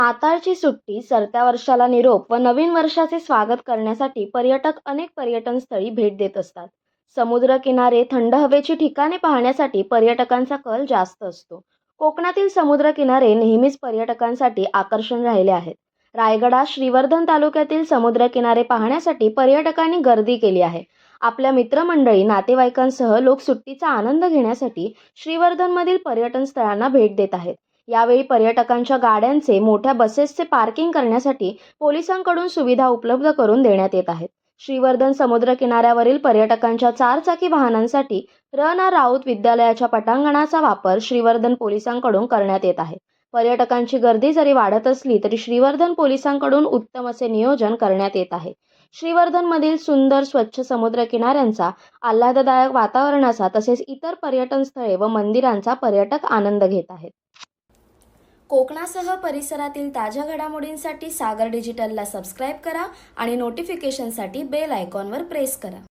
नाताळची सुट्टी, सरत्या वर्षाला निरोप व नवीन वर्षाचे स्वागत करण्यासाठी पर्यटक अनेक पर्यटन स्थळी भेट देत असतात. समुद्रकिनारे, थंड हवेची ठिकाणे पाहण्यासाठी पर्यटकांचा कल जास्त असतो. कोकणातील समुद्रकिनारे नेहमीच पर्यटकांसाठी आकर्षण राहिले आहेत. रायगडात श्रीवर्धन तालुक्यातील समुद्रकिनारे पाहण्यासाठी पर्यटकांनी गर्दी केली आहे. आपल्या मित्रमंडळी, नातेवाईकांसह लोक सुट्टीचा आनंद घेण्यासाठी श्रीवर्धनमधील पर्यटन स्थळांना भेट देत आहेत. यावेळी पर्यटकांच्या गाड्यांचे, मोठ्या बसेसचे पार्किंग करण्यासाठी पोलिसांकडून सुविधा उपलब्ध करून देण्यात येत आहेत. श्रीवर्धन समुद्र किनाऱ्यावरील पर्यटकांच्या चारचाकी वाहनांसाठी र.ना. राऊत विद्यालयाच्या पटांगणाचा वापर श्रीवर्धन पोलिसांकडून करण्यात येत आहे. पर्यटकांची गर्दी जरी वाढत असली तरी श्रीवर्धन पोलिसांकडून उत्तम असे नियोजन करण्यात येत आहे. श्रीवर्धनमधील सुंदर स्वच्छ समुद्र किनाऱ्यांचा, आल्हाददायक वातावरणाचा तसेच इतर पर्यटन स्थळे व मंदिरांचा पर्यटक आनंद घेत आहेत. कोकणासह परिसरातील ताज्या घडामोडींसाठी सागर डिजिटलला सबस्क्राईब करा आणि नोटिफिकेशनसाठी बेल आयकॉनवर प्रेस करा.